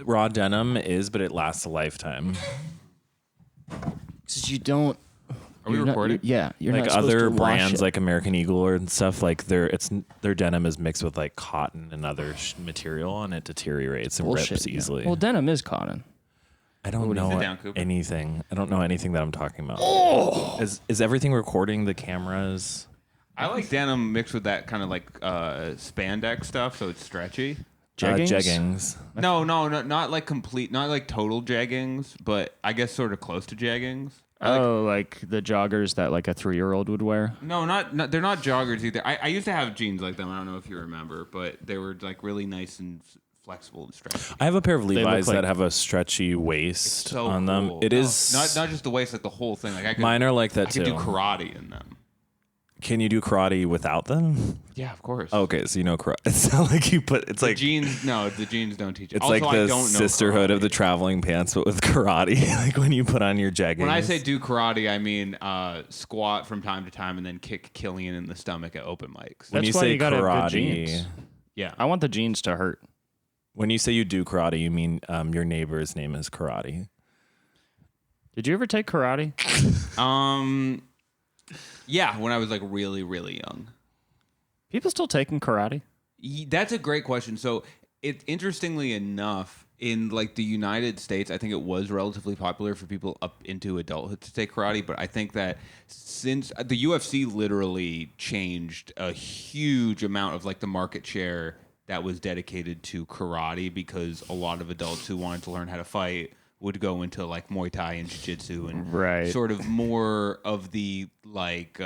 Raw denim is, but it lasts a lifetime. Because you don't. Are we recording? You're Like not supposed other to wash brands, it. like American Eagle and stuff, like their denim is mixed with like cotton and other material, and it deteriorates and rips easily. Well, denim is cotton. I don't know anything. I don't know anything that I'm talking about. Is everything recording the cameras? I like denim mixed with that kind of like spandex stuff, so it's stretchy. Jeggings. No, not like complete, not like total jeggings, but I guess sort of close to jeggings. Like the joggers that like a 3-year-old would wear? No, not they're not joggers either. I used to have jeans like them. I don't know if you remember, but they were like really nice and flexible and stretchy. I have a pair of Levi's that have a stretchy waist on them. Cool. It is not just the waist, like the whole thing. Like mine are like that too. I can do karate in them. Can you do karate without them? Yeah, of course. Okay, so you know karate. It's not like you put. It's the like jeans. No, the jeans don't teach it. It's also, like the I don't know sisterhood karate. of the traveling pants, but with karate. Like when you put on your jeggings. When I say do karate, I mean squat from time to time and then kick Killian in the stomach at open mics. When That's you why say you gotta have good karate, jeans. Yeah, I want the jeans to hurt. when you say you do karate, you mean your neighbor's name is karate. Did you ever take karate? Yeah, when I was like really, really young. People still taking karate? That's a great question. So, interestingly enough, in like the United States, I think it was relatively popular for people up into adulthood to take karate. But I think that since the UFC literally changed a huge amount of like the market share that was dedicated to karate, because a lot of adults who wanted to learn how to fight would go into like Muay Thai and Jiu-Jitsu and sort of more of the like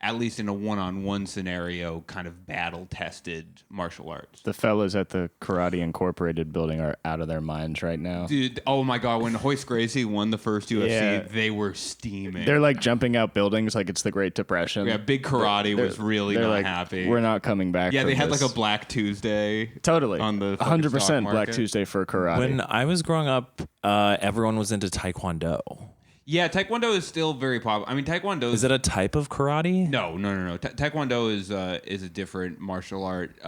at least in a one-on-one scenario, kind of battle-tested martial arts. The fellas at the Karate Incorporated building are out of their minds right now. Dude, oh my God, when Hoist Gracie won the first UFC, they were steaming. They're like jumping out buildings like it's the Great Depression. Yeah, Big Karate was really not like, happy. We're not coming back. Yeah, they had this. like a Black Tuesday. Totally. On the 100% Black Tuesday for karate. When I was growing up, everyone was into Taekwondo. Yeah, Taekwondo is still very popular. I mean, Taekwondo is it a type of karate? No. Taekwondo is a different martial art.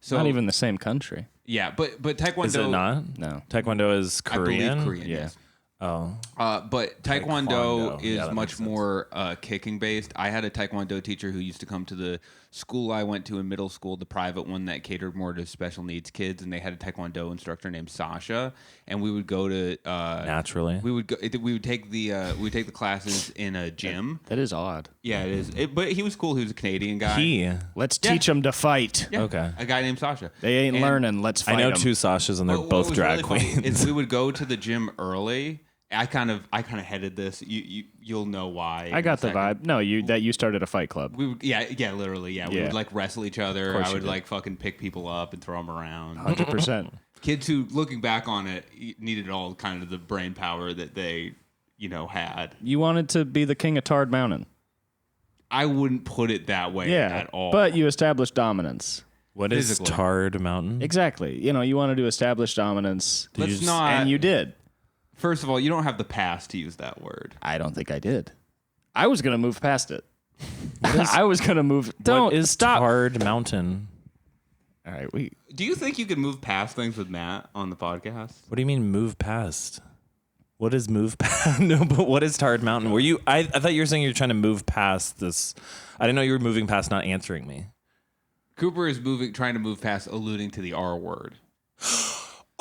So not even the same country. Yeah, but Taekwondo is it not? No, Taekwondo is Korean. I believe Korean. Yeah. Yes. Oh. But Taekwondo is much more more kicking based. I had a Taekwondo teacher who used to come to the school I went to in middle school, the private one that catered more to special needs kids, and they had a Taekwondo instructor named Sasha, and we would go to naturally. We would take the classes in a gym. That is odd. Yeah, it is. But he was cool. He was a Canadian guy. Let's teach them to fight. Yeah, okay. A guy named Sasha. They ain't learning. Let's fight. I know them. 2 Sashas, and they're both drag queens. Is we would go to the gym early. I kind of headed this. You'll know why. I got the vibe. No, you started a fight club. We would, literally. Yeah, we would like wrestle each other. I would like fucking pick people up and throw them around. 100%. Kids who, looking back on it, needed all kind of the brain power that they, had. You wanted to be the king of Tard Mountain. I wouldn't put it that way at all. But you established dominance. What is Tard Mountain? Exactly. You wanted to establish dominance. And you did. First of all, you don't have the pass to use that word. I don't think I did. I was going to move past it. I was going to move. What is Tard Mountain? All right. Do you think you could move past things with Matt on the podcast? What do you mean move past? What is move past? No, but what is Tard Mountain? I thought you were saying you're trying to move past this. I didn't know you were moving past not answering me. Cooper is trying to move past alluding to the R word.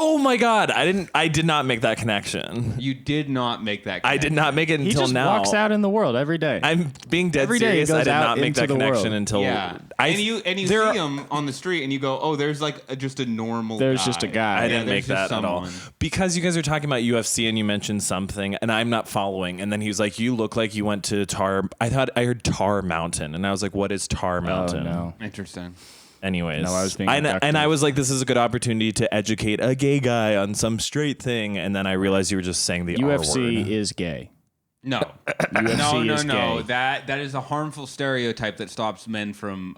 Oh my God! I did not make that connection. You did not make that connection. I did not make it until now. He just walks out in the world every day. I'm being dead serious. I did not make that connection until and you see him on the street and you go, oh, there's like just a normal guy. There's just a guy. I didn't make that at all. Because you guys are talking about UFC and you mentioned something and I'm not following. And then he was like, you look like you went to Tar. I thought I heard Tar Mountain. And I was like, what is Tar Mountain? Oh, no. Interesting. Anyways, no, I was being and I was like, this is a good opportunity to educate a gay guy on some straight thing. And then I realized you were just saying the UFC R word. is gay. No. UFC is no. gay. That is a harmful stereotype that stops men from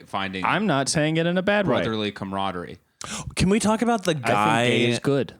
finding I'm not saying it in a bad brotherly camaraderie. Can we talk about the guy? I think gay is good.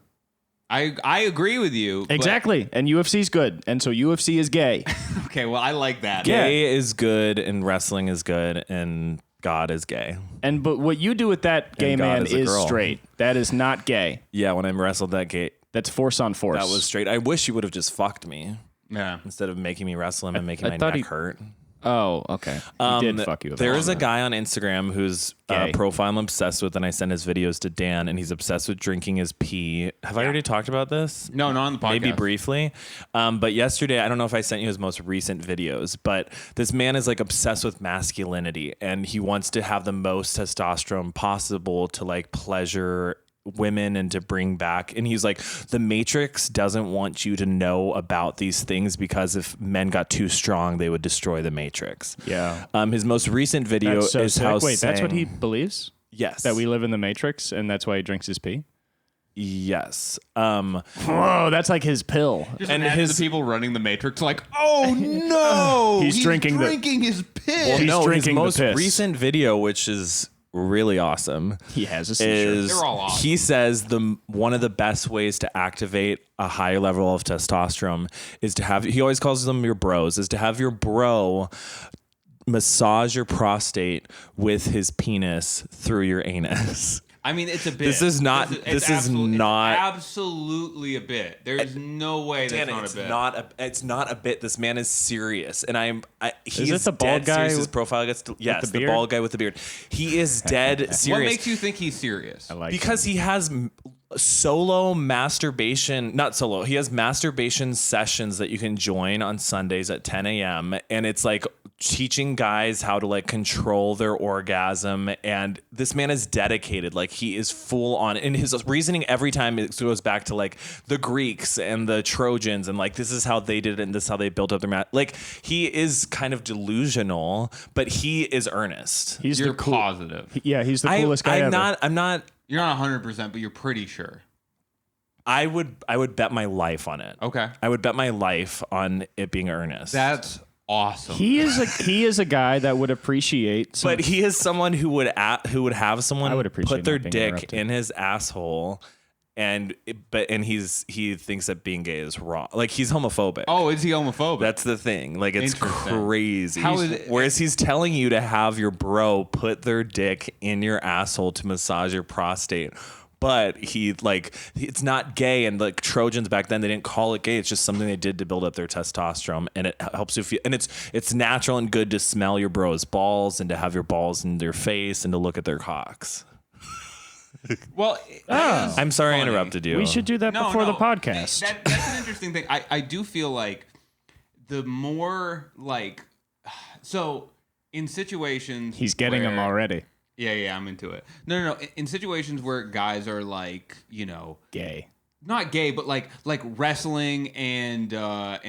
I agree with you. Exactly. And UFC is good. And so UFC is gay. Okay, well, I like that. Gay is good and wrestling is good and God is gay. But what you do with that gay God man is a is girl. straight. That is not gay. Yeah, when I wrestled that gay, That's force on force. that was straight. I wish he would have just fucked me Yeah. instead of making me wrestle him and making I my thought neck hurt. Oh, okay. He did fuck you. There is a guy on Instagram whose Gay. profile I'm obsessed with, and I send his videos to Dan, and he's obsessed with drinking his pee. Have I already talked about this? No, not on the podcast. Maybe briefly. But yesterday, I don't know if I sent you his most recent videos, but this man is like obsessed with masculinity, and he wants to have the most testosterone possible to like pleasure women and to bring back. And he's like, the Matrix doesn't want you to know about these things because if men got too strong, they would destroy the Matrix. Yeah. His most recent video That's so is sick. how Wait, that's what he saying- believes? Yes. That we live in the Matrix and that's why he drinks his pee? Yes. Whoa, that's like his pill. Just And imagine his- the people running the Matrix like, oh no, He's drinking his piss. Well, He's no, his drinking the most piss. recent video, which is really awesome, He has a seizure. is They're all awesome. he says one of the best ways to activate a high level of testosterone is to have, he always calls them your bros, is to have your bro massage your prostate with his penis through your anus. I mean, it's a bit. This is not- this is not- It's absolutely a bit. There's no way that's not a bit. It's not a bit. This man is serious, and he's it the bald dead guy serious. His with- profile gets yes, the the beard? bald guy with the beard. He is dead What serious. makes you think he's serious? I like Because he has solo masturbation, not solo, he has masturbation sessions that you can join on Sundays at 10 a.m. And it's like teaching guys how to like control their orgasm. And this man is dedicated. Like he is full on. And his reasoning every time it goes back to like the Greeks and the Trojans. And like, this is how they did it. And this is how they built up their like he is kind of delusional, but he is earnest. He's You're the cool, positive. Yeah, he's the coolest guy ever. I'm not. You're not 100%, but you're pretty sure. I would bet my life on it. Okay. I would bet my life on it being earnest. That's awesome. He is a guy that would appreciate some, but he is someone who would have someone I would appreciate put their not being dick interrupted. in his asshole, and he thinks that being gay is wrong. Like he's homophobic. Oh, is he homophobic? That's the thing. Like it's Interesting. crazy. How is it- Whereas he's telling you to have your bro put their dick in your asshole to massage your prostate. But it's not gay, and like Trojans back then, they didn't call it gay. It's just something they did to build up their testosterone, and it helps you feel. And it's natural and good to smell your bro's balls and to have your balls in their face and to look at their cocks. well, I'm sorry I funny. interrupted you. We should do that before the podcast. That's an interesting thing. I do feel like the more like, so in situations He's getting where, him already. Yeah, I'm into it. No. In situations where guys are like, Gay. not gay, but like wrestling and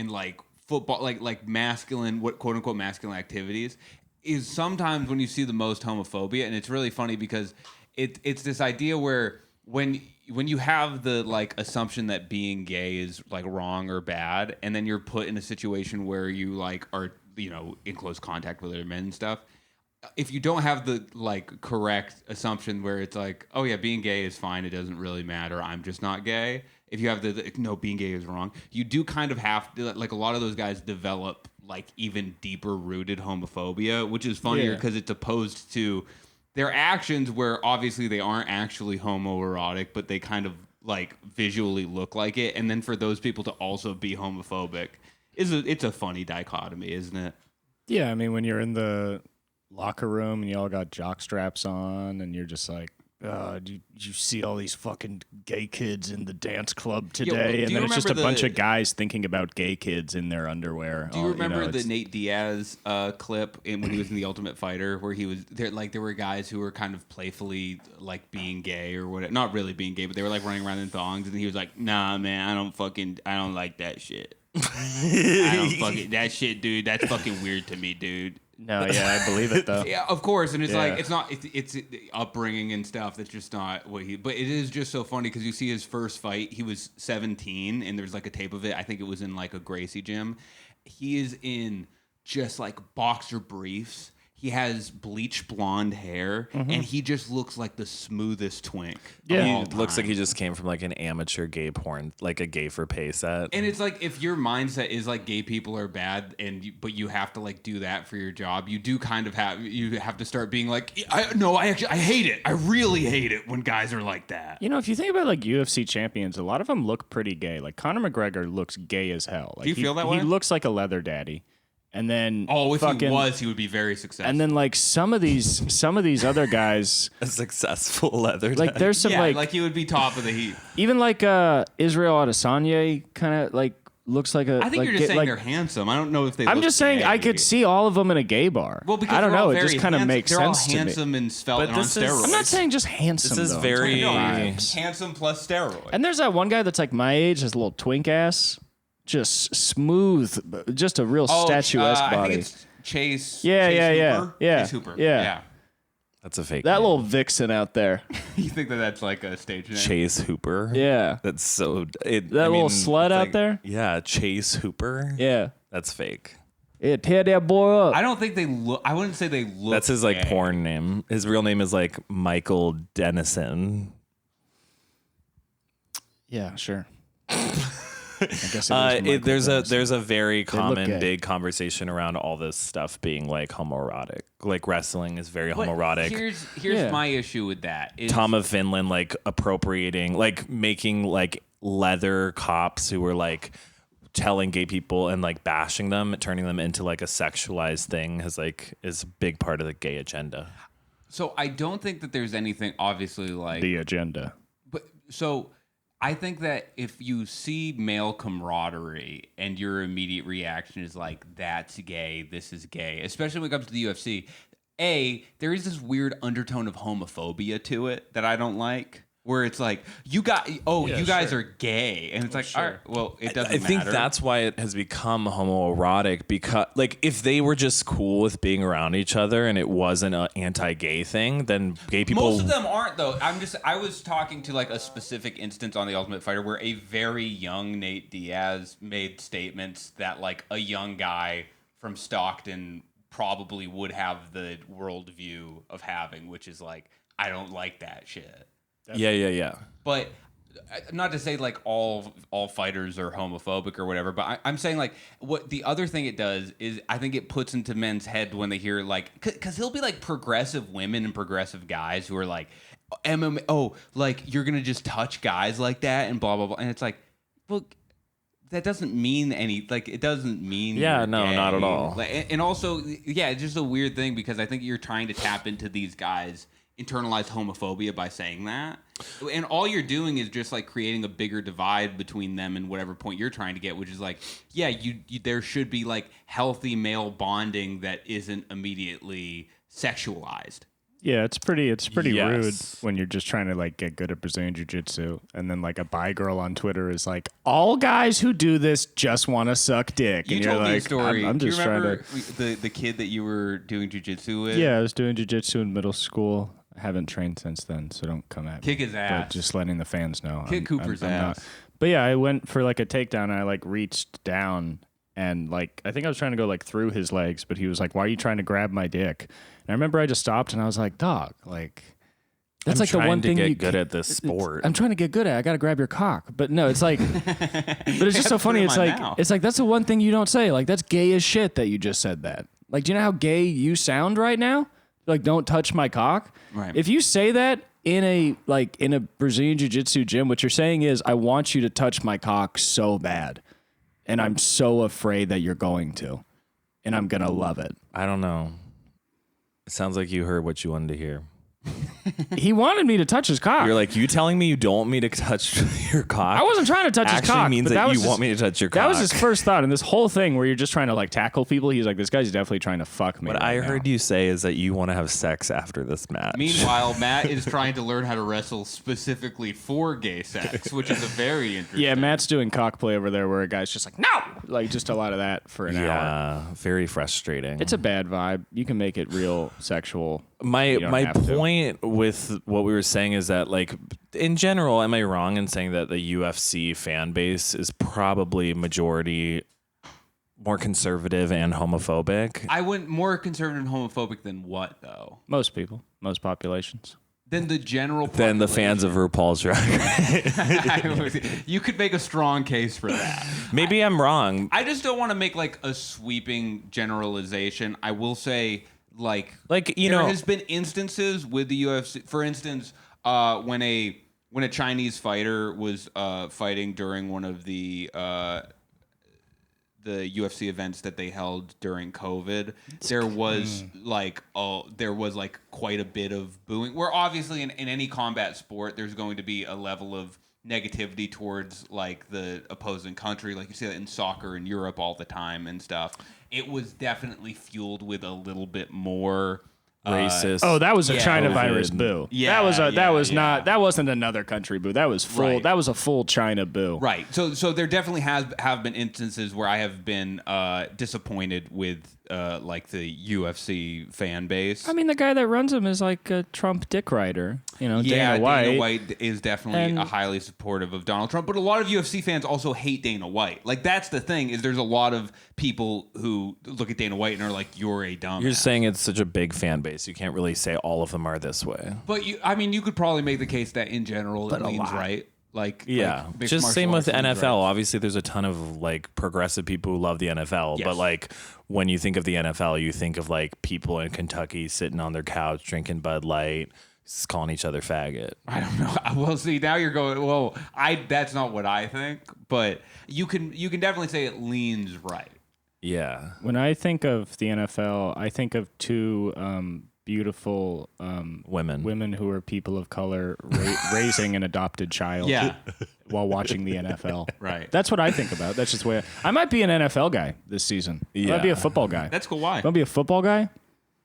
like football, like masculine, what quote unquote masculine activities, is sometimes when you see the most homophobia, and it's really funny because it's this idea where when you have the like assumption that being gay is like wrong or bad, and then you're put in a situation where you like are in close contact with other men and stuff. If you don't have the like correct assumption where it's like, oh yeah, being gay is fine, it doesn't really matter, I'm just not gay. If you have the no, being gay is wrong, you do kind of have to, like a lot of those guys develop like even deeper rooted homophobia, which is funnier because it's opposed to their actions where obviously they aren't actually homoerotic, but they kind of like visually look like it. And then for those people to also be homophobic it's a funny dichotomy, isn't it? Yeah, I mean, when you're in the locker room and you all got jock straps on and you're just like, did you see all these fucking gay kids in the dance club today? do And you then it's just a remember bunch the- of guys thinking about gay kids in their underwear. Do you remember the it's- Nate Diaz clip when he was in The Ultimate Fighter, where he was there? Like there were guys who were kind of playfully like being gay or whatever, not really being gay, but they were like running around in thongs, and he was like, "Nah, man, I don't like that shit. I don't fucking that shit, dude. That's fucking weird to me, dude." No, yeah, I believe it though. Yeah, of course, and it's Yeah. like it's upbringing and stuff. That's just not what he. But it is just so funny because you see his first fight. He was 17, and there's like a tape of it. I think it was in like a Gracie gym. He is in just like boxer briefs. he has bleach blonde hair, and he just looks like the smoothest twink. Yeah. of all He looks like time. he just came from like an amateur gay porn, like a gay for pay set. And it's like if your mindset is like gay people are bad, but you have to like do that for your job, you do kind of have to start being like, I hate it. I really hate it when guys are like that. You know, if you think about like UFC champions, a lot of them look pretty gay. Like Conor McGregor looks gay as hell. Like, Do you feel that way? He looks like a leather daddy. And then If fucking, he would be very successful. and then like some of these other guys, A successful leather. like there's some like he would be top of the heap. even like Israel Adesanya kind of like looks like a. I think like, you're just saying like, they're handsome. I don't know if they. I'm look just saying gay. I could see all of them in a gay bar. Well, because I don't they're all know. It very just kind of makes they're sense all to me. handsome and svelte But and on this is- steroids. I'm not saying just handsome. This is though. very- I'm talking No, vibes. handsome plus steroids. And there's that one guy that's like my age, has a little twink ass, just smooth, just a real statuesque I body. think it's Chase. Yeah, Chase yeah, Hooper? yeah. Chase Hooper. Yeah. That's a fake That name. little vixen out there. You think that's like a stage name? Chase Hooper. Yeah. That's so. That little slut out there? Yeah, Chase Hooper. Yeah. That's fake. Yeah, tear that boy up. I don't think they look. I wouldn't say they look. That's his like gay. porn name. His real name is like Michael Dennison. Yeah, sure. I guess it is There's a very common gay. big conversation around all this stuff being like homoerotic. Like wrestling is very But homoerotic. Here's Yeah. my issue with that. Is, Tom of Finland like appropriating, like making like leather cops who were like telling gay people and like bashing them, turning them into like a sexualized thing is a big part of the gay agenda. So I don't think that there's anything obviously like. the agenda. But so I think that if you see male camaraderie and your immediate reaction is like, that's gay, this is gay, especially when it comes to the UFC, there is this weird undertone of homophobia to it that I don't like. Where it's like, you guys are gay. And it's like, all right, well, it doesn't matter. I think that's why it has become homoerotic, because like if they were just cool with being around each other and it wasn't an anti-gay thing, then gay people. Most of them aren't though. I was talking to like a specific instance on The Ultimate Fighter where a very young Nate Diaz made statements that like a young guy from Stockton probably would have the worldview of having, which is like, I don't like that shit. Yeah. But not to say like all fighters are homophobic or whatever, but I'm saying like what the other thing it does is I think it puts into men's head when they hear like, because he'll be like progressive women and progressive guys who are like MMA, like you're gonna just touch guys like that and blah blah blah, and it's like, well, that doesn't mean it doesn't mean Yeah, you're no, gay. not at all. Like, and also, yeah, it's just a weird thing because I think you're trying to tap into these guys' internalized homophobia by saying that, and all you're doing is just like creating a bigger divide between them and whatever point you're trying to get, which is like, yeah, you there should be like healthy male bonding that isn't immediately sexualized. Yeah, it's pretty Yes. rude when you're just trying to like get good at Brazilian Jiu-Jitsu, and then like a bi girl on Twitter is like, all guys who do this just want to suck dick. You And told you're me like, a story. I'm Do you just trying remember to. the kid that you were doing jiu-jitsu with? Yeah, I was doing jiu-jitsu in middle school. I haven't trained since then, so don't come at me. Kick his ass. But just letting the fans know. Kick Cooper's ass. But yeah, I went for like a takedown, and I like reached down, and like I think I was trying to go like through his legs, but he was like, "Why are you trying to grab my dick?" And I remember I just stopped, and I was like, "Dog, like that's I'm like the trying one to thing get you good ca- at this sport. I'm trying to get good at. I got to grab your cock." But no, it's like, but it's just so Put it funny. in It's my like mouth. it's like that's the one thing you don't say. Like that's gay as shit that you just said that. Like, do you know how gay you sound right now? Like, don't touch my cock. Right. If you say that in a Brazilian Jiu-Jitsu gym, what you're saying is, I want you to touch my cock so bad, and I'm so afraid that you're going to, and I'm gonna love it. I don't know. It sounds like you heard what you wanted to hear. He wanted me to touch his cock. You're like, you telling me you don't want me to touch your cock? I wasn't trying to touch his actually cock. means but that was you want me to touch your cock. That was his first thought, and this whole thing where you're just trying to like tackle people. He's like, this guy's definitely trying to fuck me. What I heard you say is that you want to have sex after this match. Meanwhile, Matt is trying to learn how to wrestle specifically for gay sex, which is a very interesting. Yeah, Matt's doing cock play over there where a guy's just like, no! Like, just a lot of that for an hour. yeah, very frustrating. It's a bad vibe. You can make it real sexual. my don't have to. point with what we were saying is that, like, in general, am I wrong in saying that the UFC fan base is probably majority more conservative and homophobic. I went more conservative and homophobic than what though? Most people, most populations. Than the general Than the fans of RuPaul's Drag Race. You could make a strong case for that. Maybe I'm wrong. I just don't want to make like a sweeping generalization. I will say like there has been instances with the UFC. For instance, when a Chinese fighter was fighting during one of the UFC events that they held during COVID, there was quite a bit of booing. Where obviously in any combat sport, there's going to be a level of negativity towards like the opposing country. Like you see that in soccer in Europe all the time and stuff. It was definitely fueled with a little bit more Racist. Oh, that was a China COVID. virus boo. Yeah, that wasn't another country boo. That was full. Right. That was a full China boo. Right. So there definitely have been instances where I have been disappointed with like the UFC fan base. I mean, the guy that runs them is like a Trump dick rider. Dana White is definitely And- a highly supportive of Donald Trump, but a lot of UFC fans also hate Dana White. Like that's the thing is there's a lot of people who look at Dana White and are like, "You're a dumbass." You're saying it's such a big fan base. You can't really say all of them are this way. But you could probably make the case that in general it leans right. Like Yeah, mixed just martial same with arts leans NFL. right. Obviously, there's a ton of like progressive people who love the NFL, Yes. but like when you think of the NFL, you think of like people in Kentucky sitting on their couch drinking Bud Light, calling each other faggot. I don't know. Well, see, now you're going. Well, that's not what I think, but you can definitely say it leans right. Yeah, When I think of the NFL, I think of two beautiful women who are people of color raising an adopted child. Yeah. While watching the NFL. Right. That's what I think about. That's just the way I might be an NFL guy this season. I might be a Yeah. football guy. That's cool. Why? You want to be a football guy?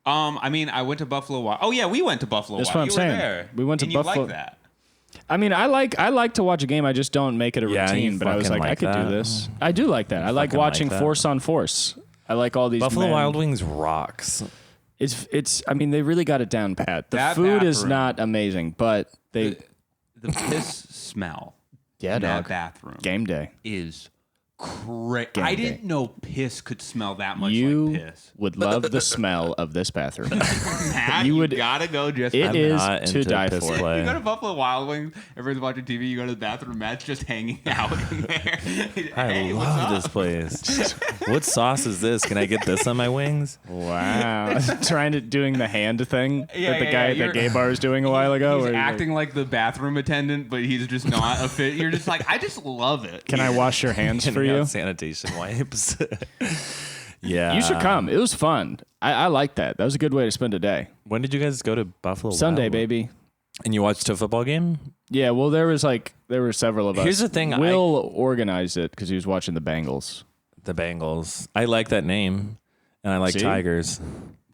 I mean, I went to Buffalo. Oh yeah, we went to Buffalo. That's Wild. what I'm You saying. Were there. We went to and Buffalo. You like that? I mean, I like to watch a game. I just don't make it a Yeah, routine. you But I was fucking like, I like could that. do this. I do like that. I like fucking watching like that. force on force. I like all these Buffalo men. Wild Wings rocks. It's. I mean, they really got it down pat. The That food is bathroom. not amazing, but they. The piss smell. Yeah, in that dog. bathroom Game day. is crazy. Game I day. didn't know piss could smell that much You like piss. would love the smell of this bathroom. Matt, you you would- gotta go just. It I'm is not to into die piss for. play. You go to Buffalo Wild Wings, everyone's watching TV, you go to the bathroom, Matt's just hanging out in there. I Hey, what's love up? this place. What sauce is this? Can I get this on my wings? Wow. doing the hand thing that the yeah, guy you're- at the gay bar was doing a while ago. He's where you're like, acting like the bathroom attendant, but he's just not a fit. You're just like, I just love it. Can I wash your hands for Handing you? out sanitation wipes. Yeah. You should come. It was fun. I like that. That was a good way to spend a day. When did you guys go to Buffalo? Sunday, Wild? baby. And you watched a football game? Yeah, well, there were several of us. Here's the thing, Will organized it because he was watching the Bengals. The Bengals. I like that name, and I like See? Tigers.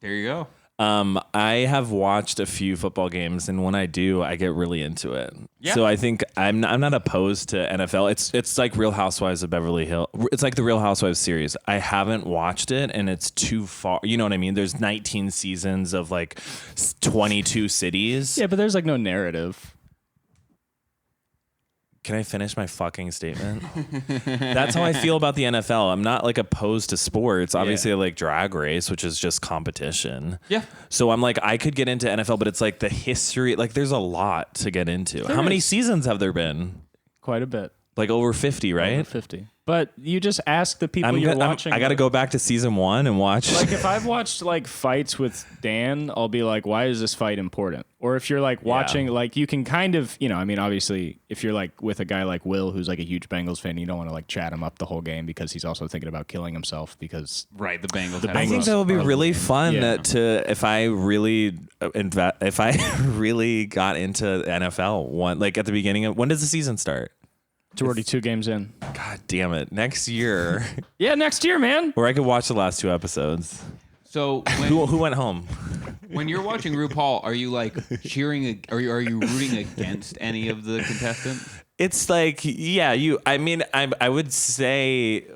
There you go. I have watched a few football games, and when I do, I get really into it. Yeah. So I think I'm not opposed to NFL. It's like Real Housewives of Beverly Hills. It's like the Real Housewives series. I haven't watched it, and it's too far. You know what I mean? There's 19 seasons of like 22 cities. Yeah, but there's like no narrative. Can I finish my fucking statement? That's how I feel about the NFL. I'm not like opposed to sports. Obviously, I like Drag Race, which is just competition. Yeah. So I'm like, I could get into NFL, but it's like the history. Like, there's a lot to get into. How many is. seasons have there been? Quite a bit. Like over 50, right? Over 50. But you just ask the people you're watching. I got to go back to season 1 and watch. Like if I've watched like fights with Dan, I'll be like, why is this fight important? Or if you're like watching, like you can kind of, I mean, obviously if you're like with a guy like Will, who's like a huge Bengals fan, you don't want to like chat him up the whole game because he's also thinking about killing himself because Right, the Bengals. I think that would be really fun Yeah. if I really got into NFL like at the beginning of when does the season start? it's already 2 games in. God damn it. Next year. Yeah, next year, man. Or I could watch the last 2 episodes. So Who went home? when you're watching RuPaul, are you like cheering? Are you rooting against any of the contestants? It's like, yeah, I would say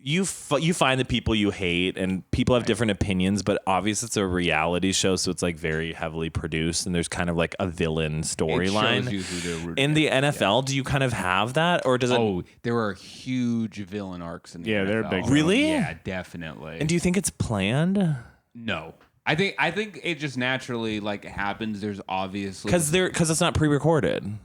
you find the people you hate, and people have different opinions, but obviously it's a reality show, so it's like very heavily produced, and there's kind of like a villain storyline. In the NFL, do you kind of have that, or does it? Oh, there are huge villain arcs in the NFL. they're big. Really? Yeah, definitely. And do you think it's planned? No. I think it just naturally like happens. There's obviously Because it's not pre-recorded.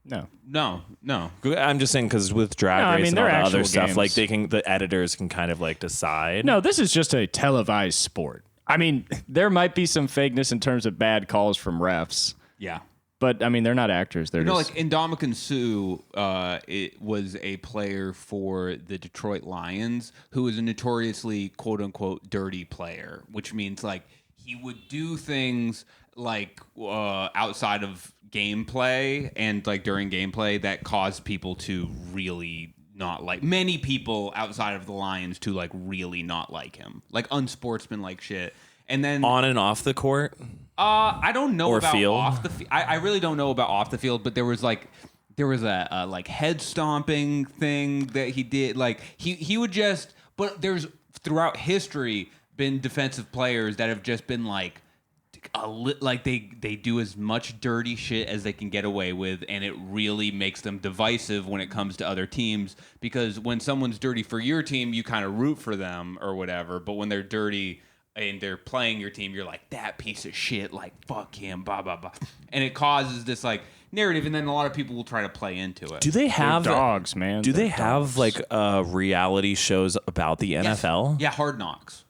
No. No. I'm just saying because with Drag No, I Race mean, and all they're the other actual stuff, like games. the editors can kind of like decide. No, this is just a televised sport. I mean, there might be some fakeness in terms of bad calls from refs, Yeah. but I mean, they're not actors. They're just Like Ndamukong Suh, it was a player for the Detroit Lions who was a notoriously quote unquote dirty player, which means like he would do things like outside of gameplay and like during gameplay that caused people to really not like many people outside of the Lions to like really not like him, like unsportsmanlike shit. And then On and off the court. I don't know Or about field? off the field. I really don't know about off the field, but there was a like head stomping thing that he did. Like he would just. But there's throughout history been defensive players that have just been like they do as much dirty shit as they can get away with, and it really makes them divisive when it comes to other teams, because when someone's dirty for your team, you kind of root for them or whatever, but when they're dirty and they're playing your team, you're like, that piece of shit, like fuck him, blah blah blah, and it causes this like narrative, and then a lot of people will try to play into it. Do they have dogs, man. Do They're they have dogs. like reality shows about the NFL? Yeah, Hard Knocks.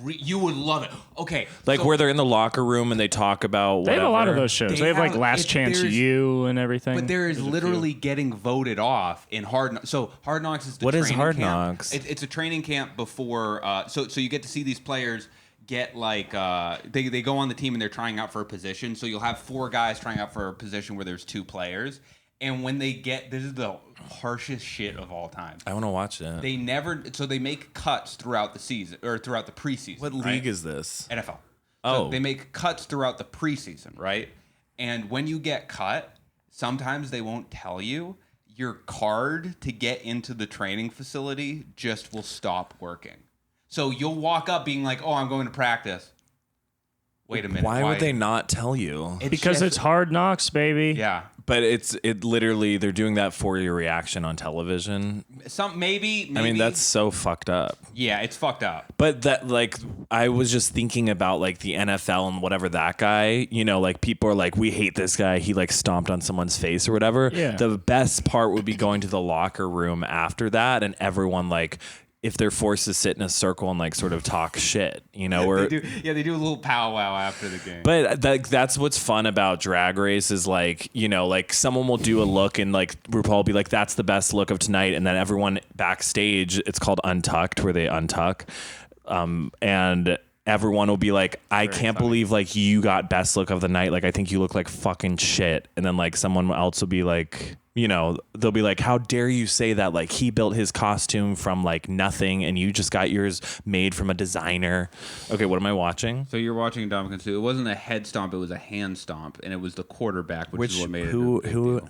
You would love it. Okay, Like so- where they're in the locker room and they talk about They whatever. have a lot of those shows. They have like Last Chance U and everything. But there is There's a literally getting voted off in Hard Knocks. So Hard Knocks is the What is training Hard camp. Knocks? It's a training camp before. So you get to see these players get like they go on the team and they're trying out for a position. So you'll have 4 guys trying out for a position where there's 2 players. And when they get, this is the harshest shit of all time. I want to watch it. They make cuts throughout the season or throughout the preseason. What right? league is this? NFL. Oh. So they make cuts throughout the preseason, right? And when you get cut, sometimes they won't tell you. Your card to get into the training facility just will stop working. So you'll walk up being like, "Oh, I'm going to practice." Wait a minute. Why would they not tell you? because it's Hard Knocks, baby. Yeah. But it literally, they're doing that for your reaction on television. Maybe. I mean, that's so fucked up. Yeah, it's fucked up. But that, like, I was just thinking about like the NFL and whatever that guy, you know, like people are like, we hate this guy. He like stomped on someone's face or whatever. Yeah. The best part would be going to the locker room after that and everyone like, if they're forced to sit in a circle and like sort of talk shit, you know, or They do a little powwow after the game. but that's what's fun about Drag Race is like, you know, like someone will do a look and like RuPaul will be like, that's the best look of tonight. And then everyone backstage, it's called Untucked, where they untuck. And everyone will be like, I can't believe like you got best look of the night. Like, I think you look like fucking shit. And then like someone else will be like, you know, they'll be like, how dare you say that? Like he built his costume from like nothing and you just got yours made from a designer. Okay, what am I watching? So you're watching Ndamukong Suh. It wasn't a head stomp, it was a hand stomp, and it was the quarterback, which is what made it. Who Here,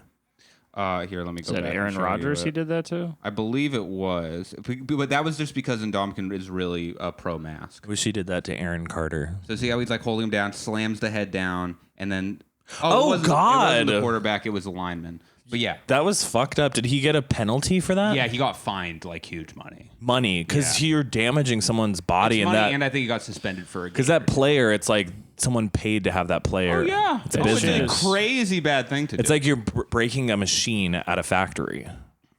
let me go Is that back. Aaron and show you Rodgers? it. He did that too. I believe it was, but that was just because Ndamukong is really a pro mask. wish he did that to Aaron Carter. So see how he's like holding him down, slams the head down, and then Oh, it wasn't God. the quarterback, it was the lineman. But yeah, That was fucked up. Did he get a penalty for that? yeah, he got fined like huge money. Money, because Yeah. you're damaging someone's body It's and money, that. and I think he got suspended for a game. Because that player, it's like someone paid to have that player. Oh yeah, it's a It's business. a crazy bad thing to do. It's like you're breaking a machine at a factory.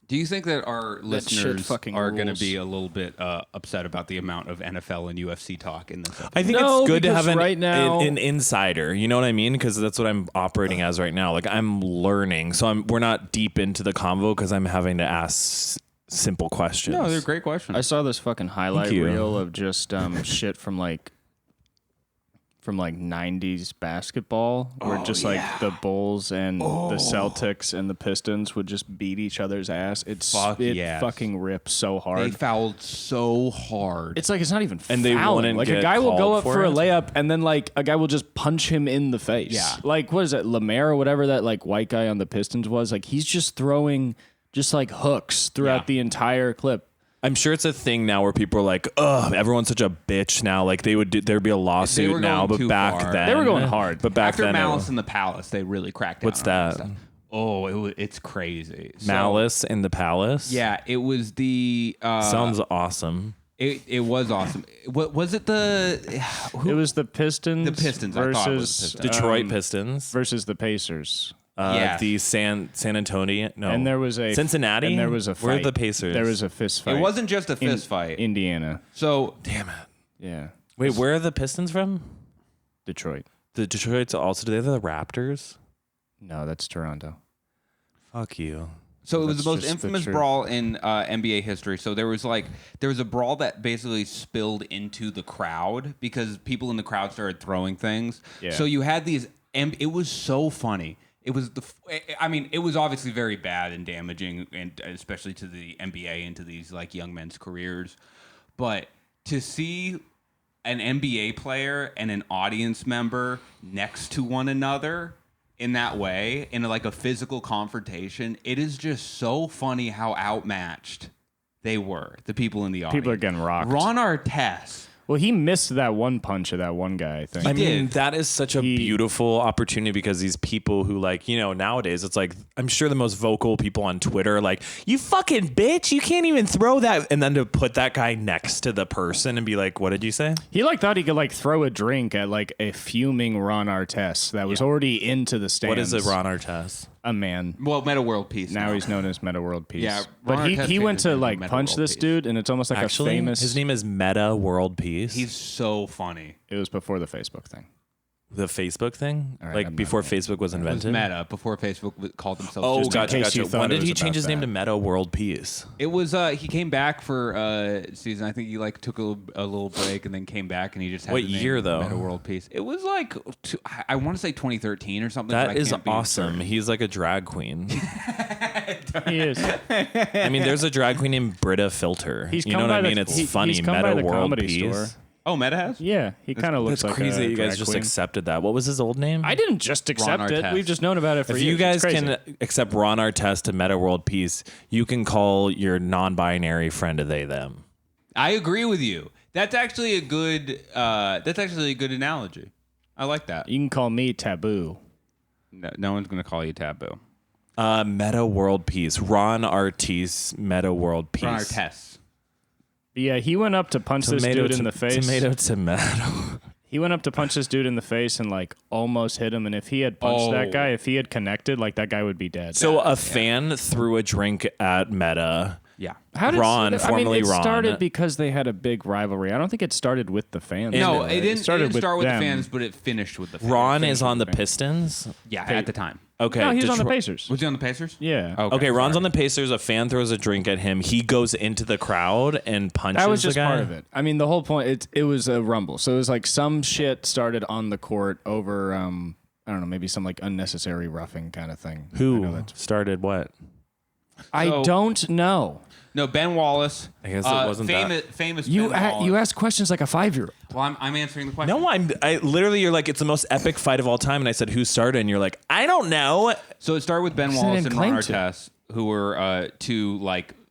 Do you think that our listeners fucking are going to rules. be a little bit upset about the amount of NFL and UFC talk in this episode? I think No, it's good to because have right now- an insider. You know what I mean? Because that's what I'm operating as right now. Like I'm learning, so we're not deep into the convo because I'm having to ask simple questions. No, they're great questions. I saw this fucking highlight you. reel of just shit from like 90s basketball where just like the Bulls and the Celtics and the Pistons would just beat each other's ass. It yes. fucking rips so hard. They fouled so hard. It's like it's not even And they fouling. wouldn't Like a get guy will go called up for for a it? layup and then like a guy will just punch him in the face. Yeah. Like what is it, Lemaire or whatever that like white guy on the Pistons was? Like he's just throwing just like hooks throughout Yeah. the entire clip. I'm sure it's a thing now where people are like, "Ugh, everyone's such a bitch now." Like there'd be a lawsuit now, but back then they were going hard. But back After then, Malice in the Palace, they really cracked down. What's on that? stuff. Oh, it's crazy. Malice in the Palace. Yeah, it was the. Sounds awesome. It was awesome. What was it? It was the Pistons. The Pistons. I thought it was versus the Pistons. Detroit Pistons versus the Pacers. Yes. The San Antonio. No, And there was a Cincinnati. And there was a fight. Where are the Pacers? There was a fist fight. It wasn't just a fist fight. Indiana. So Damn it. Yeah. Wait, where are the Pistons from? Detroit. The Detroit's also. Do they have the Raptors? No, that's Toronto. Fuck you. So it was That's the most just the infamous truth. brawl in NBA history. So there was a brawl that basically spilled into the crowd because people in the crowd started throwing things. Yeah. So you had these, and it was so funny. It was it was obviously very bad and damaging, and especially to the NBA and to these like young men's careers. But to see an NBA player and an audience member next to one another in that way, in like a physical confrontation, it is just so funny how outmatched they were, the people in the audience. People are getting rocked. Ron Artest. Well, he missed that one punch of that one guy, I think. I mean, did. that is such a beautiful opportunity because these people who nowadays it's like, I'm sure the most vocal people on Twitter are like, you fucking bitch, you can't even throw that. And then to put that guy next to the person and be like, what did you say? He thought he could throw a drink at a fuming Ron Artest that was already into the stands. What is it, Ron Artest? A man. Well, Meta World Peace. Now he's known as Meta World Peace. Yeah, but Ron he Artest went to is Meta punch World this Peace. dude, and it's almost like Actually, a famous. his name is Meta World Peace. He's so funny. It was before the Facebook thing. The Facebook thing? All right, like I'm before not- Facebook was It was invented? Meta before Facebook called themselves. Oh, just gotcha, in case you gotcha. thought When it did he was change about his name that. to Meta World Peace? It was he came back for season. I think he took a little break and then came back and he just had What the name year, though? Meta World Peace. It was I want to say 2013 or something. but That I is can't be awesome. certain. He's like a drag queen. He is. I mean, there's a drag queen named Britta Filter. He's You come know what by I the- mean? It's he's funny. come by Meta the World Comedy Peace. Store. Oh, Meta has? Yeah, he kind of looks That's like crazy a that you guys drag just queen. accepted that. What was his old name? I didn't just accept it. Artest. We've just known about it for If years. you guys It's crazy. can accept Ron Artest to Meta World Peace, you can call your non-binary friend a they them. I agree with you. That's actually a good. That's actually a good analogy. I like that. You can call me Taboo. No one's gonna call you taboo. Meta World Peace. Ron Artest, Meta World Peace. Ron Artest. Yeah, he went up to punch this dude in the face. Tomato. He went up to punch this dude in the face and almost hit him. And if he had punched that guy, if he had connected, that guy would be dead. So a fan threw a drink at Meta. Yeah. How did Ron, formerly it Ron. started because they had a big rivalry. I don't think it started with the fans. No, though. it didn't start with them. the fans, but it finished with the fans. Ron is on the Pistons. Yeah, at the time. Okay. No, he was on the Detroit- Pacers. Was he on the Pacers? Yeah. Okay, Ron's sorry. on the Pacers. A fan throws a drink at him. He goes into the crowd and punches That was just the guy. part of it. I mean, the whole point, it was a rumble. So it was some shit started on the court over, I don't know, maybe some unnecessary roughing kind of thing. I know Who that's- started what? I So- don't know. No, Ben Wallace. I guess it wasn't famous. Famous. You Ben Wallace. you ask questions like a 5-year-old. Well, I'm answering the question. No, I literally, you're like, it's the most epic fight of all time. And I said, who started? And you're like, I don't know. So it started with Ben They Wallace didn't and Ron claim to. Artest, who were two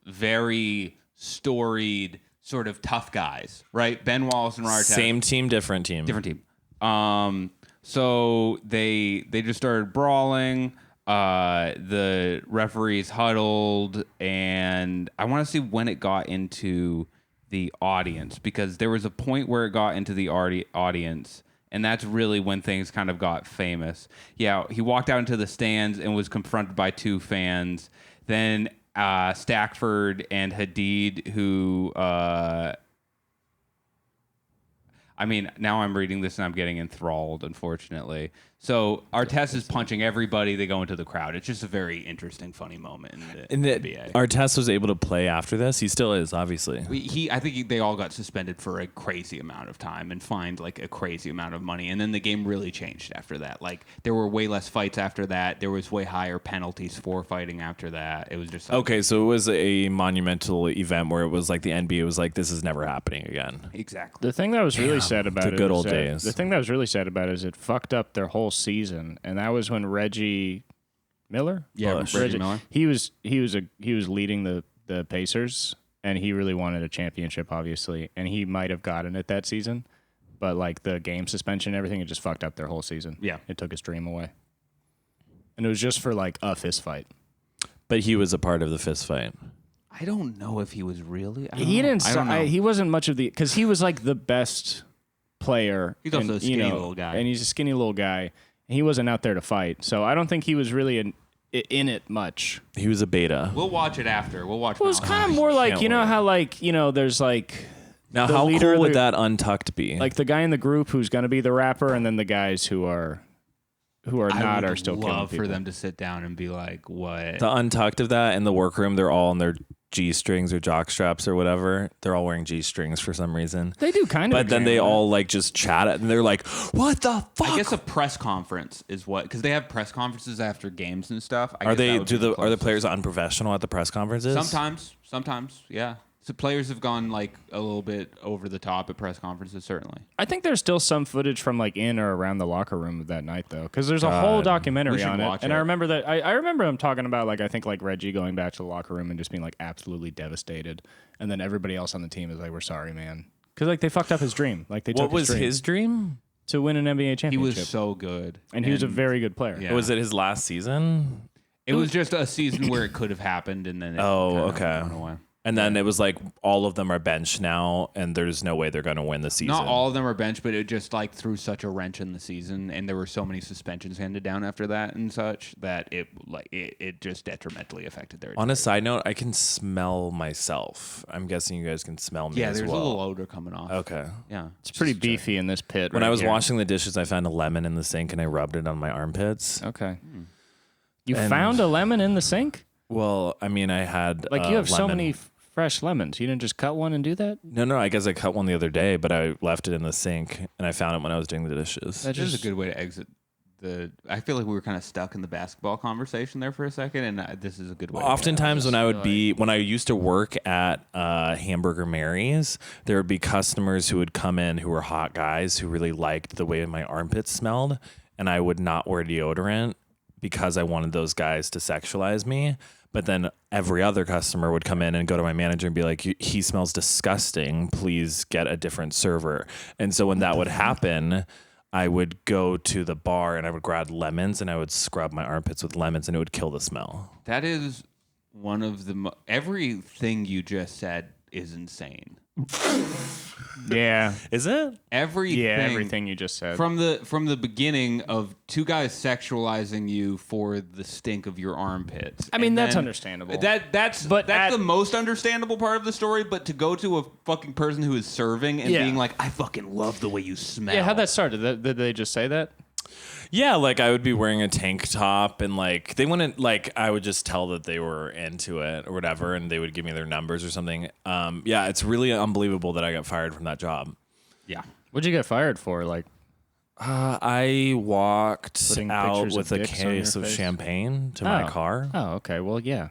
very storied sort of tough guys, right? Ben Wallace and Ron Artest. Same team, different team. Different team. So they just started brawling. The referees huddled, and I want to see when it got into the audience, because there was a point where it got into the audience, and that's really when things kind of got famous. Yeah, he walked out into the stands and was confronted by two fans. Then Stackford and Hadid, who I mean, now I'm reading this and I'm getting enthralled, unfortunately. So Artest is punching everybody. They go into the crowd. It's just a very interesting, funny moment in the And that NBA. Artest was able to play after this. He still is, obviously. I think they all got suspended for a crazy amount of time and fined a crazy amount of money. And then the game really changed after that. There were way less fights after that. There was way higher penalties for fighting after that. It was just Okay, so it was a monumental event where it was like the NBA was like, this is never happening again. Exactly. The thing that was really sad about the it good was old that- days. The thing that was really sad about it is it fucked up their whole season, and that was when Reggie Miller. Yeah, Bush. Reggie Miller. He was leading the Pacers, and he really wanted a championship, obviously, and he might have gotten it that season, but like the game suspension and everything, it just fucked up their whole season. Yeah. It took his dream away. And it was just for like a fist fight. But he was a part of the fist fight. I don't know if he was really. He didn't. He wasn't much of the because he was like the best player. He's also a skinny little guy, and he's a skinny little guy. And he wasn't out there to fight, so I don't think he was really in it much. He was a beta. We'll watch it after. We'll watch. Well, it's kind of more like how like there's like now how cool would that untucked be? Like the guy in the group who's going to be the rapper, and then the guys who are not are still killing people. For them to sit down and be like, what? The untucked of that in the workroom, they're all in their G-strings or jock straps or whatever. They're all wearing G-strings for some reason. They do kind of. But then they all like just chat it and they're like, what the fuck? I guess a press conference is what, because they have press conferences after games and stuff. Are the players unprofessional at the press conferences? Sometimes, yeah. So players have gone like a little bit over the top at press conferences, certainly. I think there's still some footage from like in or around the locker room of that night though, because there's a whole documentary on it. And I remember that I remember them talking about like I think like Reggie going back to the locker room and just being like absolutely devastated, and then everybody else on the team is like, "We're sorry, man," because like they fucked up his dream. Like they took his dream? To win an NBA championship. He was so good, and he was a very good player. Yeah. Was it his last season? It was just a season where it could have happened, and then okay. Went away. And then it was like all of them are benched now, and there's no way they're going to win the season. Not all of them are benched, but it just like threw such a wrench in the season, and there were so many suspensions handed down after that and such that it just detrimentally affected their. On a side note, I can smell myself. I'm guessing you guys can smell me. Yeah, as there's well. a little odor coming off. Okay. Yeah, it's pretty beefy in this pit. When right I was here. washing the dishes, I found a lemon in the sink and I rubbed it on my armpits. Okay. You found a lemon in the sink? Well, I mean, I had like you have lemon. so many fresh lemons. You didn't just cut one and do that? No. I guess I cut one the other day, but I left it in the sink and I found it when I was doing the dishes. That is a good way to exit the. I feel like we were kind of stuck in the basketball conversation there for a second, and this is a good way. Oftentimes, when I used to work at Hamburger Mary's, there would be customers who would come in who were hot guys who really liked the way my armpits smelled, and I would not wear deodorant because I wanted those guys to sexualize me. But then every other customer would come in and go to my manager and be like, he smells disgusting. Please get a different server. And so when that would happen, I would go to the bar and I would grab lemons and I would scrub my armpits with lemons and it would kill the smell. That is one of the everything you just said is insane. Yeah. Is it? Everything you just said. From the beginning of two guys sexualizing you for the stink of your armpits. I mean, that's understandable. That's the most understandable part of the story, but to go to a fucking person who is serving and being like, I fucking love the way you smell. Yeah, how'd that start? Did they just say that? Yeah, like I would be wearing a tank top and like they wouldn't like I would just tell that they were into it or whatever and they would give me their numbers or something. Yeah, it's really unbelievable that I got fired from that job. Yeah. What'd you get fired for? Like I walked putting out pictures with of a dicks on your case of face? champagne to my car. Oh, okay. Well, yeah.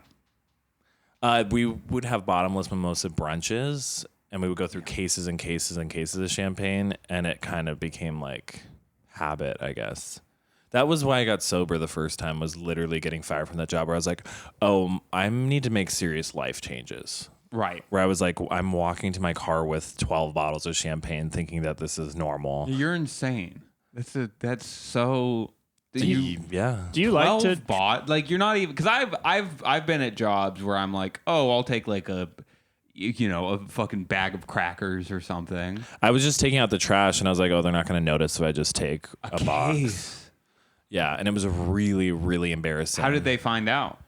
We would have bottomless mimosa brunches and we would go through cases and cases and cases of champagne and it kind of became like habit, I guess. That was why I got sober the first time, was literally getting fired from that job where I was like, oh, I need to make serious life changes. Right. Where I was like, I'm walking to my car with 12 bottles of champagne thinking that this is normal. You're insane. That's so. Do you like to bought like you're not even because I've been at jobs where I'm like, oh, I'll take like a fucking bag of crackers or something. I was just taking out the trash and I was like, oh, they're not going to notice, so I just take a box. Yeah, and it was really, really embarrassing. How did they find out?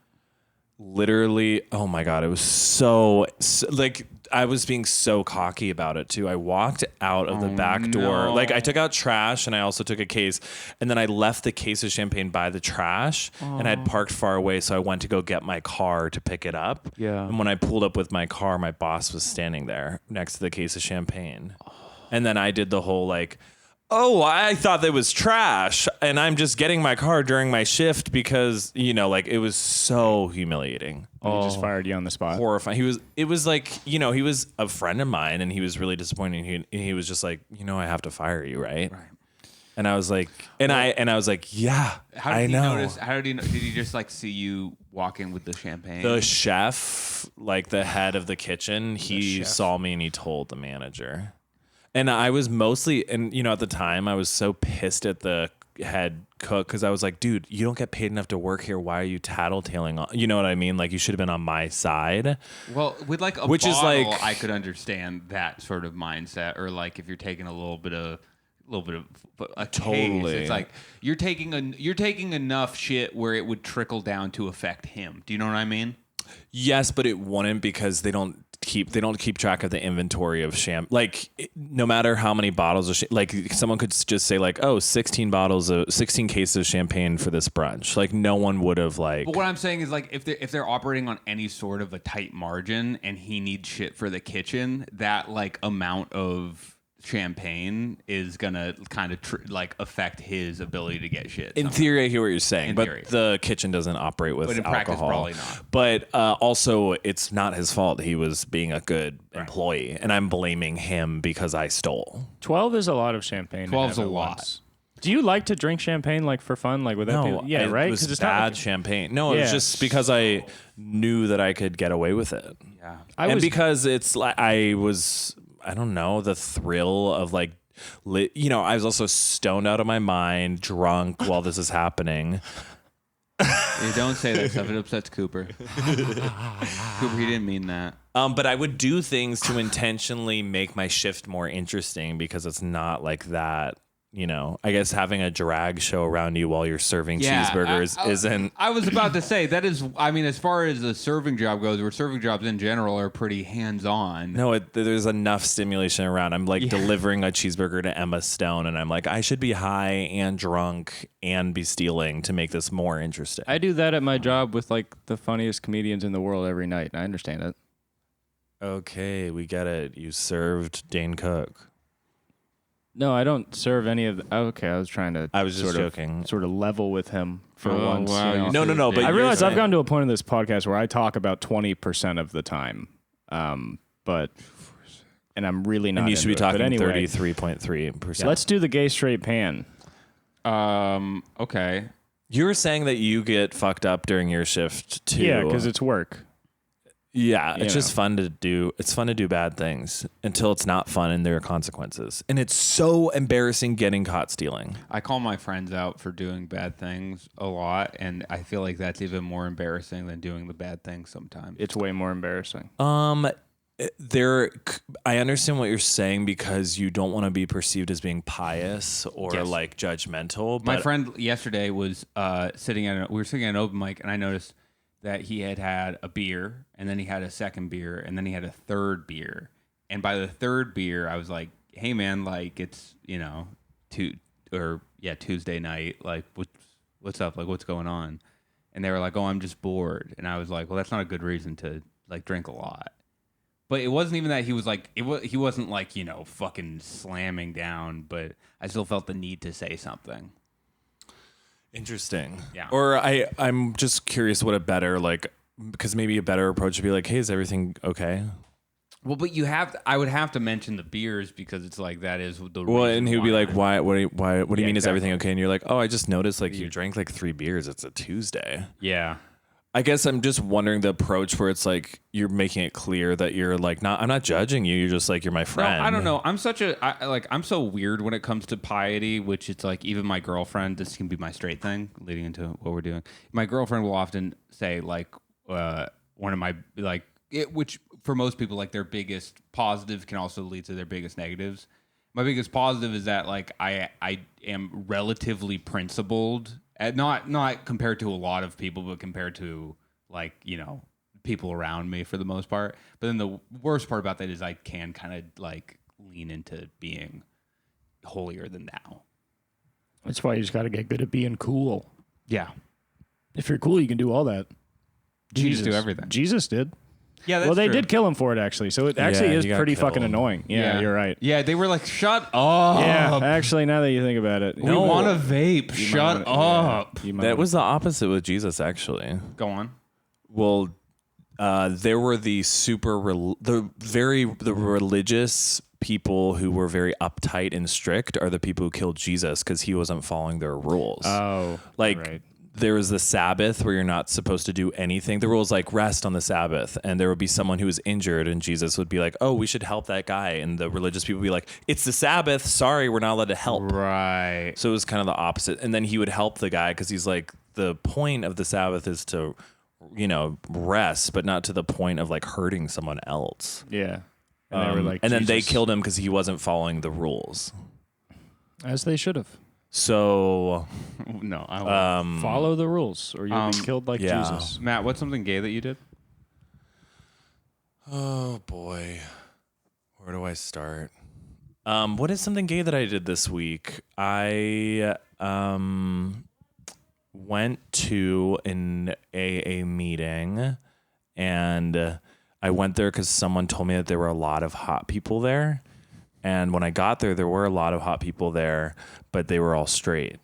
Literally, oh my God, it was so like I was being so cocky about it too. I walked out of the back door. Like I took out trash and I also took a case and then I left the case of champagne by the trash and I'd parked far away. So I went to go get my car to pick it up. Yeah. And when I pulled up with my car, my boss was standing there next to the case of champagne. And then I did the whole like, oh, I thought that was trash and I'm just getting my car during my shift because, like it was so humiliating. He just fired you on the spot. Horrifying. It was like, he was a friend of mine and he was really disappointed. He was just like, I have to fire you, right? Right. And I was like, I was like, yeah, How did I he know. notice? Did he just like see you walk in with the champagne? The chef, like the head of the kitchen, he saw me and he told the manager. And I was mostly, and at the time I was so pissed at the head cook because I was like, dude, you don't get paid enough to work here. Why are you tattletaling on? You know what I mean? Like, you should have been on my side. Well, with like a Which bottle, is like, I could understand that sort of mindset, or like if you're taking a little bit of a Totally. taste, it's like you're taking enough shit where it would trickle down to affect him. Do you know what I mean? yes, but it wouldn't because they don't keep track of the inventory of like no matter how many bottles of like someone could just say like, oh, 16 cases of champagne for this brunch. Like no one would have like. But what I'm saying is like if they're operating on any sort of a tight margin and he needs shit for the kitchen, that like amount of champagne is gonna kind of like affect his ability to get shit. In theory, I hear what you're saying, but theory. the kitchen doesn't operate with But in alcohol. practice, probably not. But also, it's not his fault. He was being a good employee, and I'm blaming him because I stole. 12 is a lot of champagne. 12's to a have at lot. once. Do you like to drink champagne like for fun? Like with that? No, Yeah, right. It was it's bad not like, champagne. No, it was Yeah. just because I knew that I could get away with it, Yeah. because it's like I don't know, the thrill of like. I was also stoned out of my mind, drunk while this is happening. You don't say that stuff. It upsets Cooper. Cooper, he didn't mean that. But I would do things to intentionally make my shift more interesting because it's not like that. I guess having a drag show around you while you're serving cheeseburgers isn't. I was about to say that is. I mean, as far as the serving job goes, where serving jobs in general are pretty hands-on. No, there's enough stimulation around. I'm like delivering a cheeseburger to Emma Stone, and I'm like, I should be high and drunk and be stealing to make this more interesting. I do that at my job with like the funniest comedians in the world every night. And I understand it. Okay, we get it. You served Dane Cook. No, I don't serve any of the. Okay, I was trying to. I was just joking. Sort of level with him for Oh, once. wow, you know? you No. But I you're realize I've saying- gotten to a point in this podcast where I talk about 20% of the time, and I'm really not. And you should be into it. But talking anyway, 33.3%. Let's do the gay straight pan. Okay. You were saying that you get fucked up during your shift too. Yeah, because it's work. Yeah, it's You just fun to do. It's fun to do bad things until it's not fun and there are consequences. And it's so embarrassing getting caught stealing. I call my friends out for doing bad things a lot, and I feel like that's even more embarrassing than doing the bad things sometimes. It's way more embarrassing. I understand what you're saying because you don't want to be perceived as being pious or Yes. like judgmental. But My friend yesterday was we were sitting at an open mic, and I noticed that he had a beer, and then he had a second beer, and then he had a third beer. And by the third beer, I was like, "Hey man, like it's Tuesday night. Like what's up? Like what's going on?" And they were like, "Oh, I'm just bored." And I was like, "Well, that's not a good reason to like drink a lot." But it wasn't even that he was like he wasn't like fucking slamming down, but I still felt the need to say something. interesting. Yeah. Or I'm just curious what a better because maybe a better approach would be like, hey, is everything okay? Well, but I would have to mention the beers because it's like that is the Well, reason and he would be why. like, why? What do you mean? Is exactly. everything okay? And you're like, oh, I just noticed like you drank like 3 beers. It's a Tuesday. Yeah. I guess I'm just wondering the approach where it's like you're making it clear that you're like I'm not judging you. You're just like you're my friend. No, I don't know. I'm I'm so weird when it comes to piety, which it's like even my girlfriend, this can be my straight thing leading into what we're doing. My girlfriend will often say like one of my which for most people like their biggest positive can also lead to their biggest negatives. My biggest positive is that like I am relatively principled. Not compared to a lot of people, but compared to like people around me for the most part. But then the worst part about that is I can kind of like lean into being holier than thou. That's why you just got to get good at being cool. Yeah, If you're cool, you can do all that. you just do everything. Jesus did. Yeah, that's Well, they true. did kill him for it, actually. So it actually is he got pretty killed. fucking annoying. Yeah, you're right. Yeah, they were like, "Shut up." Yeah, actually, now that you think about it. We want to vape. Shut up. That was the opposite with Jesus, actually. Go on. Well, there were the the religious people who were very uptight and strict are the people who killed Jesus because he wasn't following their rules. Oh, like right. there was the Sabbath where you're not supposed to do anything. The rule is like rest on the Sabbath, and there would be someone who was injured, and Jesus would be like, "Oh, we should help that guy," and the religious people would be like, "It's the Sabbath. Sorry, we're not allowed to help." Right. So it was kind of the opposite, and then he would help the guy because he's like, the point of the Sabbath is to, rest, but not to the point of like hurting someone else. Yeah. And they were like, and then they Jesus. killed him because he wasn't following the rules. As they should have. So No, I won't. Follow the rules or you'll be killed like yeah. Jesus. Matt, what's something gay that you did? Oh boy, where do I start? What is something gay that I did this week? I went to an AA meeting, and I went there because someone told me that there were a lot of hot people there. And when I got there, there were a lot of hot people there, but they were all straight.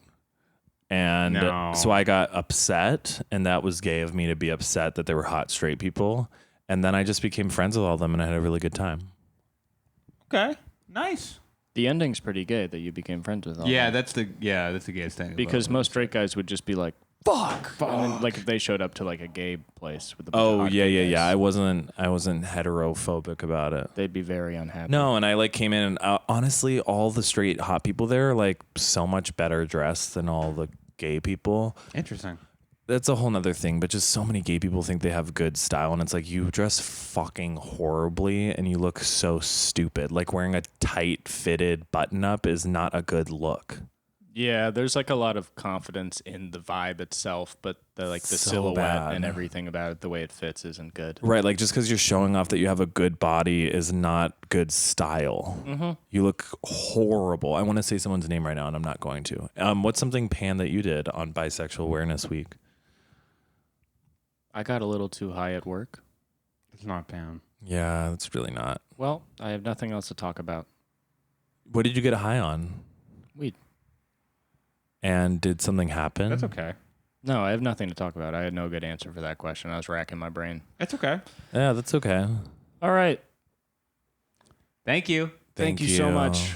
And so I got upset, and that was gay of me to be upset that there were hot straight people. And then I just became friends with all of them, and I had a really good time. Okay, nice. The ending's pretty gay that you became friends with all Yeah, them. that's the gayest thing. Because most straight guys would just be like, fuck. And then, like if they showed up to like a gay place with a bunch of hot gay guys, I wasn't heterophobic about it. they'd be very unhappy. No, and I like came in, and honestly, all the straight hot people there are like so much better dressed than all the gay people. Interesting. That's a whole nother thing, but just so many gay people think they have good style, and it's like, you dress fucking horribly and you look so stupid. Like wearing a tight fitted button up is not a good look. Yeah, there's like a lot of confidence in the vibe itself, but the So silhouette bad. and everything about it, the way it fits isn't good. Right, like just because you're showing off that you have a good body is not good style. Mm-hmm. You look horrible. I want to say someone's name right now, and I'm not going to. What's something, Pan, that you did on Bisexual Awareness Week? I got a little too high at work. It's not Pam. Yeah, it's really not. Well, I have nothing else to talk about. What did you get high on? Weed. And did something happen? That's okay. No, I have nothing to talk about. I had no good answer for that question. I was racking my brain. That's okay. Yeah, that's okay. All right. Thank you. Thank you so much.